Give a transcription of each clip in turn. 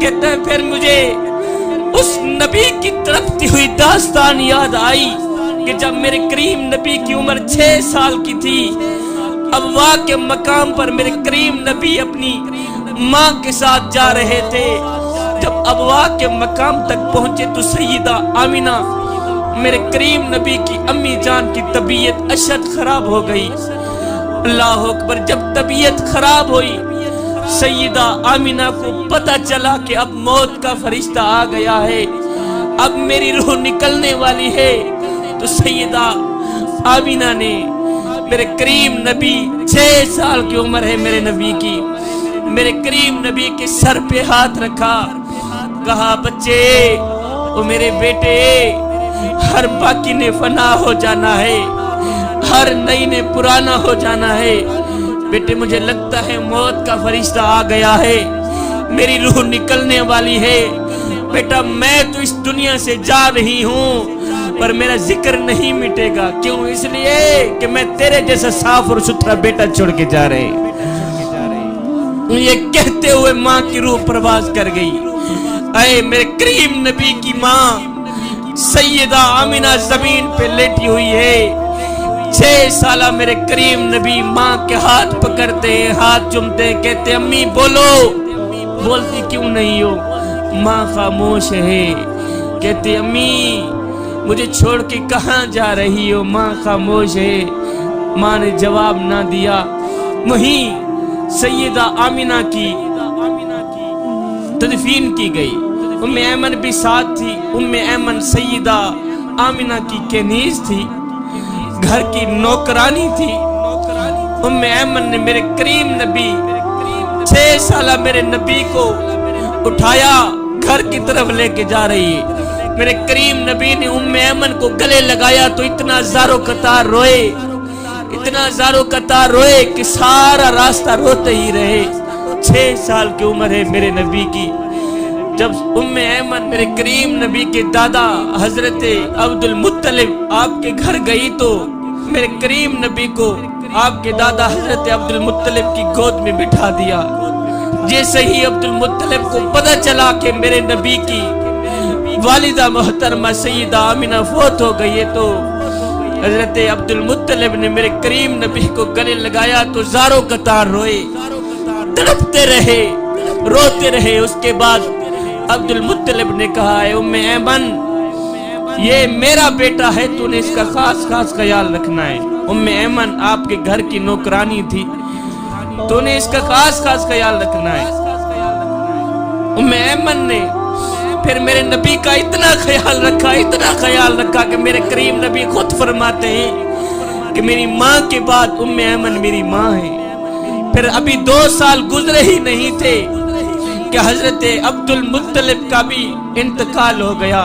کہتا ہے پھر مجھے اس نبی کی تڑپتی ہوئی داستان یاد آئی کہ جب میرے کریم نبی کی عمر 6 سال کی تھی، ابوا کے مقام پر میرے کریم نبی اپنی ماں کے ساتھ جا رہے تھے۔ جب ابوا کے مقام تک پہنچے تو سیدہ آمینہ میرے کریم نبی کی امی جان کی طبیعت اشد خراب ہو گئی۔ اللہ اکبر، جب طبیعت خراب ہوئی سیدہ آمینہ کو پتہ چلا کہ اب موت کا فرشتہ آ گیا ہے، اب میری روح نکلنے والی ہے، تو سیدہ آمینہ نے میرے کریم نبی 6 سال کی عمر ہے میرے نبی کی، میرے کریم نبی کے سر پہ ہاتھ رکھا، کہا بچے او میرے بیٹے، ہر باقی نے فنا ہو جانا ہے، ہر نئی نے پرانا ہو جانا ہے، بیٹے مجھے لگتا ہے موت کا فرشتہ آ گیا ہے، میری روح نکلنے والی ہے، بیٹا میں تو اس دنیا سے جا رہی ہوں پر میرا ذکر نہیں مٹے گا، کیوں؟ اس لیے کہ میں تیرے جیسا صاف اور ستھرا بیٹا چھوڑ کے جا رہے۔ یہ کہتے ہوئے ماں کی روح پرواز کر گئی۔ اے میرے کریم نبی کی ماں سیدہ آمینہ زمین پہ لیٹی ہوئی ہے، 6 سالہ میرے کریم نبی ماں کے ہاتھ پکڑتے ہیں، ہاتھ چومتے ہیں، کہتے امی بولو، بولتی کیوں نہیں ہو؟ ماں خاموش ہے، کہتے امی مجھے چھوڑ کے کہاں جا رہی ہو؟ ماں خاموش ہے، ماں نے جواب نہ دیا۔ وہیں سیدہ آمینہ کی تدفین کی گئی، ام ایمن بھی ساتھ تھی، ام ایمن سیدہ آمینہ کی کنیز تھی، گھر کی نوکرانی تھی۔ ام ایمن نے میرے کریم نبی 6 سالہ میرے نبی کو اٹھایا، گھر کی طرف لے کے جا رہی ہے، میرے کریم نبی نے ام ایمن کو گلے لگایا تو اتنا زارو قطار روئے، اتنا زارو قطار روئے کہ سارا راستہ روتے ہی رہے۔ 6 سال کی عمر ہے میرے نبی کی۔ جب ام ایمن میرے کریم نبی کے دادا حضرت عبد المطلب آپ کے گھر گئی تو میرے کریم نبی کو آپ کے دادا حضرت عبد المطلب کی گود میں بٹھا دیا۔ جیسے ہی عبد المطلب کو پتہ چلا کہ میرے نبی کی والدہ محترمہ سیدہ آمینہ فوت ہو گئی ہے تو حضرت عبد المطلب نے میرے کریم نبی کو گلے لگایا تو زارو قطار روئے، تڑپتے رہے، روتے رہے۔ اس کے بعد عبد المطلب نے کہا اے ام ایمن یہ میرا بیٹا ہے، تو نے اس کا خاص خیال رکھنا ہے۔ ام ایمن آپ کے گھر کی نوکرانی تھی، تو نے اس کا خاص خیال رکھنا ہے۔ ام ایمن نے پھر میرے نبی کا اتنا خیال رکھا کہ میرے کریم نبی خود فرماتے ہیں کہ میری ماں کے بعد ام ایمن میری ماں ہے۔ پھر ابھی 2 سال گزرے ہی نہیں تھے کہ حضرت عبد المطلب کا بھی انتقال ہو گیا۔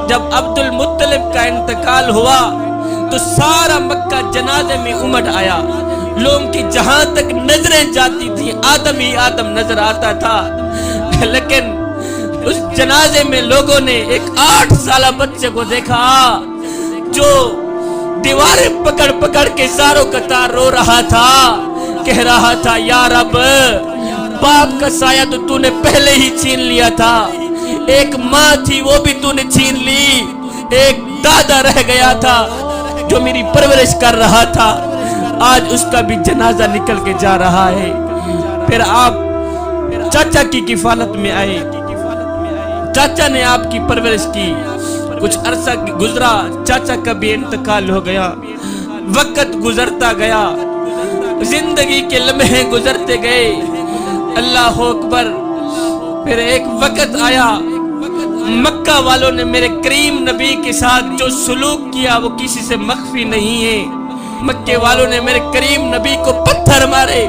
جب عبد المطلب کا انتقال ہوا تو سارا مکہ جنازے میں امٹ آیا، لوگوں کی جہاں تک نظریں جاتی تھی آدم ہی آدم نظر آتا تھا، لیکن اس جنازے میں لوگوں نے ایک 8 سالہ بچے کو دیکھا جو دیواریں پکڑ کے زارو قطار رو رہا تھا، کہہ رہا تھا یا رب باپ کا سایہ تو نے پہلے ہی چھین لیا تھا، ایک ماں تھی وہ بھی نے چھین لی، ایک دادا رہ گیا تھا جو میری پرورش کر رہا تھا، آج اس کا بھی جنازہ نکل کے جا رہا ہے۔ پھر آپ چاچا کی کفالت میں آئے، چاچا نے آپ کی پرورش کی، کچھ عرصہ گزرا، چاچا کا بھی انتقال ہو گیا، وقت گزرتا گیا، زندگی کے لمحے گزرتے گئے، اللہ اکبر۔ پھر ایک وقت آیا، مکہ والوں نے میرے کریم نبی کے ساتھ جو سلوک کیا وہ کسی سے مخفی نہیں ہے۔ مکہ والوں نے میرے کریم نبی کو پتھر مارے،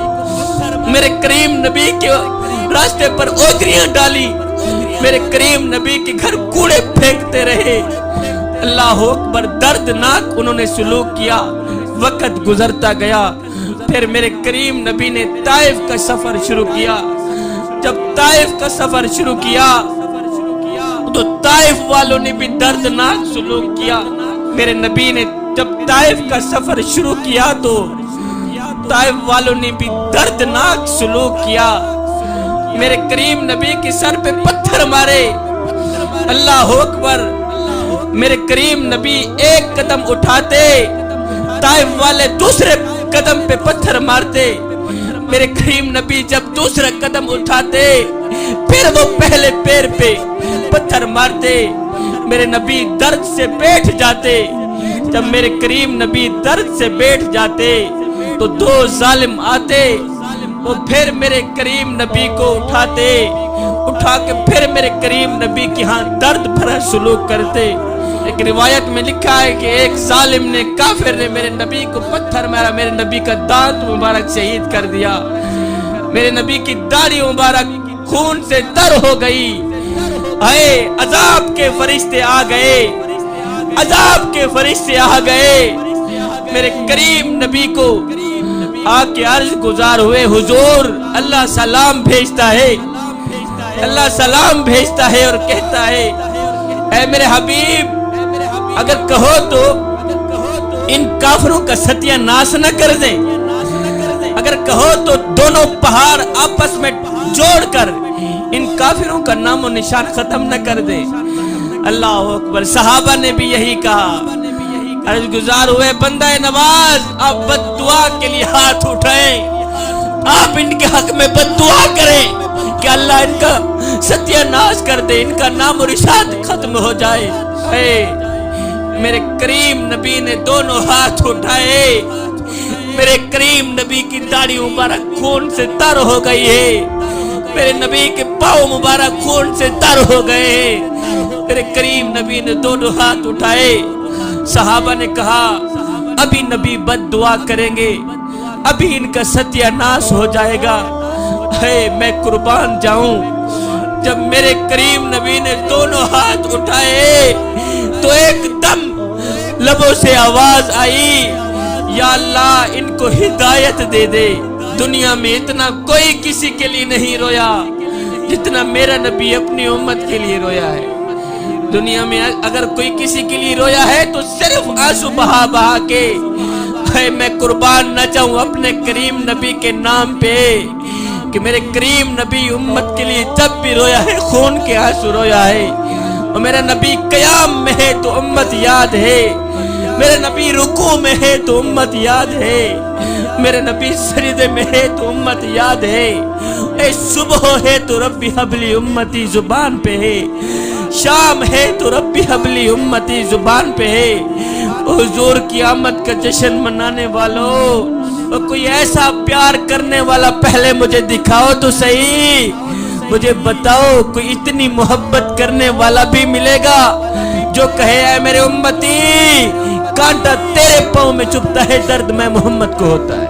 میرے کریم نبی کے راستے پر اوگریاں ڈالی، میرے کریم نبی کے گھر کوڑے پھینکتے رہے، اللہ اکبر۔ دردناک انہوں نے سلوک کیا، وقت گزرتا گیا۔ پھر میرے کریم نبی نے طائف کا سفر شروع کیا۔ جب طائف کا سفر شروع کیا تو طائف والوں نے بھی دردناک سلوک کیا۔ میرے نبی نے جب طائف کا سفر شروع کیا تو طائف والوں نے بھی دردناک سلوک کیا۔ میرے کریم نبی کے سر پہ پتھر مارے. اللہ اکبر. میرے کریم نبی ایک قدم اٹھاتے، طائف والے دوسرے قدم پہ پتھر مارتے. میرے کریم نبی جب دوسرا قدم اٹھاتے پھر وہ پہلے پیر پہ پتھر مارتے. میرے نبی درد سے بیٹھ جاتے. جب میرے کریم نبی درد سے بیٹھ جاتے تو دو ظالم آتے، وہ پھر میرے کریم نبی کو اٹھاتے، اٹھا کے پھر میرے کریم نبی کی ہاں درد بھرا سلوک کرتے. ایک روایت میں لکھا ہے کہ ایک ظالم نے، کافر نے میرے نبی کو پتھر مارا، میرے نبی کا دانت مبارک شہید کر دیا. میرے نبی کی داڑھی مبارک خون سے تر ہو گئی. اے عذاب کے فرشتے آ گئے، عذاب کے فرشتے آ گئے. میرے کریم نبی کو آ کے عرض گزار ہوئے، حضور اللہ سلام بھیجتا ہے، اللہ سلام بھیجتا ہے اور کہتا ہے اے میرے حبیب اگر کہو تو ان کافروں کا ستیہ ناش نہ کر دیں، اگر کہو تو دونوں پہاڑ آپس میں جوڑ کر ان کافروں کا نام و نشان ختم نہ کر دیں. اللہ اکبر. صحابہ نے بھی یہی کہا. عرض گزار ہوئے بندہ نواز آپ بد دعا کے لیے ہاتھ اٹھائیں، آپ ان کے حق میں بد دعا کریں کہ اللہ ان کا ستیہ ناش کر دے، ان کا نام و نشان ختم ہو جائے. میرے کریم نبی نے دونوں ہاتھ اٹھائے. میرے کریم نبی کی داڑھی مبارک خون سے تر ہو گئی ہے، میرے نبی کے پاؤں مبارک خون سے تر ہو گئے ہیں. میرے کریم نبی نے دونوں ہاتھ اٹھائے. صحابہ نے کہا ابھی نبی بد دعا کریں گے، ابھی ان کا ستیہ ناش ہو جائے گا. میں قربان جاؤں. جب میرے کریم نبی نے دونوں ہاتھ اٹھائے تو ایک دم لبوں سے آواز آئی، یا اللہ ان کو ہدایت دے دے. دنیا میں اتنا کوئی کسی کے لیے نہیں رویا جتنا میرا نبی اپنی امت کے لیے رویا ہے. دنیا میں اگر کوئی کسی کے لیے رویا ہے تو صرف آنسو بہا بہا کے. میں قربان نہ جاؤں اپنے کریم نبی کے نام پہ کہ میرے کریم نبی امت کے لیے جب بھی رویا ہے خون کے آنسو رویا ہے. اور میرا نبی قیام میں ہے تو امت یاد ہے، میرے نبی رکوع میں ہے تو امت یاد ہے، میرے نبی سجدے میں ہے تو امت یاد ہے. اے صبح ہے تو ربی حبلی امتی زبان پہ ہے، شام ہے تو ربی حبلی امتی زبان پہ ہے. حضور کی آمد کا جشن منانے والوں، اور کوئی ایسا پیار کرنے والا پہلے مجھے دکھاؤ تو صحیح، مجھے بتاؤ کوئی اتنی محبت کرنے والا بھی ملے گا جو کہے اے میرے امتی کانٹا تیرے پاؤں میں چبھتا ہے، درد میں محمد کو ہوتا ہے.